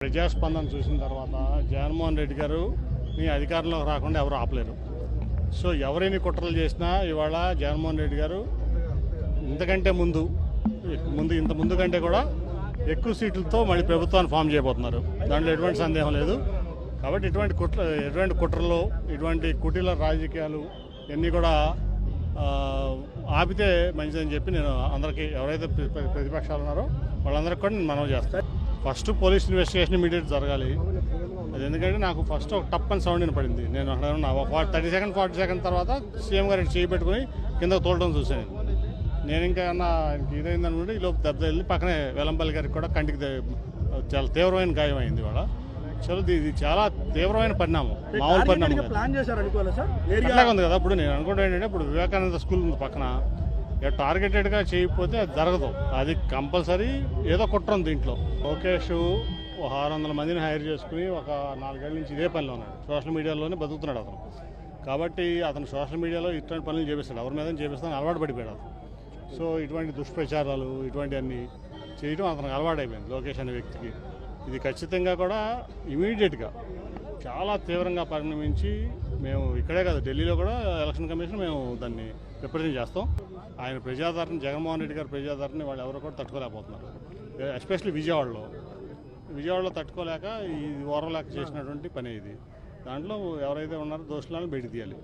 ప్రజాస్పందన చూసిన తర్వాత జగన్మోహన్ రెడ్డి గారు మీ అధికారంలోకి రాకుండా ఎవరు ఆపలేరు. సో ఎవరైనా కుట్రలు చేసినా ఇవాళ జగన్మోహన్ రెడ్డి గారు ఇంతకంటే ముందు కంటే కూడా ఎక్కువ సీట్లతో మళ్ళీ ప్రభుత్వాన్ని ఫామ్ చేయబోతున్నారు. దాంట్లో ఎటువంటి సందేహం లేదు. కాబట్టి ఎటువంటి కుట్రలు, ఇటువంటి కుటీల రాజకీయాలు ఇవన్నీ కూడా ఆపితే మంచిదని చెప్పి నేను అందరికీ, ఎవరైతే ప్రతిపక్షాలు ఉన్నారో వాళ్ళందరికీ కూడా నేను మనవి చేస్తాను. ఫస్ట్ పోలీస్ ఇన్వెస్టిగేషన్ ఇమీడియట్ జరగాలి. అది ఎందుకంటే నాకు ఫస్ట్ ఒక టప్ అని సౌండ్ వినపడింది. నేను అక్కడ ఉన్నా 30 సెకండ్ 40 సెకండ్ తర్వాత సీఎం గారు చేయి పెట్టుకుని కింద తోలడం చూశాను. నేను ఇంకా ఇదైందనుకుంటే ఈ లోపు దెబ్బ వెళ్ళి పక్కనే వెల్లంపల్లి గారికి కూడా కంటికి చాలా తీవ్రమైన గాయం అయింది. ఇవాళ ఇది చాలా తీవ్రమైన పరిణామం, మామూలు పరిణామం అట్లాగే ఉంది కదా. ఇప్పుడు నేను అనుకుంటా ఏంటంటే, ఇప్పుడు వివేకానంద స్కూల్ ఉంది పక్కన, టార్గెటెడ్గా చేయకపోతే అది జరగదు. అది కంపల్సరీ ఏదో కుట్ర ఉంది దీంట్లో. లోకేష్ 600 మందిని హైర్ చేసుకుని ఒక 4 ఏళ్ళ నుంచి ఇదే పనిలో ఉన్నాడు. సోషల్ మీడియాలోనే బతుకుతున్నాడు అతను. కాబట్టి అతను సోషల్ మీడియాలో ఇటువంటి పనులు చేపిస్తాడు, ఎవరి మీద చేపిస్తాను అలవాటు పడిపోయాడు అతను. సో ఇటువంటి దుష్ప్రచారాలు ఇటువంటివన్నీ చేయడం అతనికి అలవాటు అయిపోయింది లోకేష్ అనే వ్యక్తికి. ఇది ఖచ్చితంగా కూడా ఇమీడియట్గా చాలా తీవ్రంగా పరిణమించి మేము ఇక్కడే కాదు, ఢిల్లీలో కూడా ఎలక్షన్ కమిషన్ మేము దాన్ని రిప్రజెంట్ చేస్తాం. ఆయన ప్రజాదరణ, జగన్మోహన్ రెడ్డి గారి ప్రజాదరణ వాళ్ళు ఎవరు కూడా తట్టుకోలేకపోతున్నారు. ఎస్పెషల్లీ విజయవాడలో తట్టుకోలేక ఈ ఓర్వలేక చేసినటువంటి పని ఇది. దాంట్లో ఎవరైతే ఉన్నారో దోషులను బయట తీయాలి.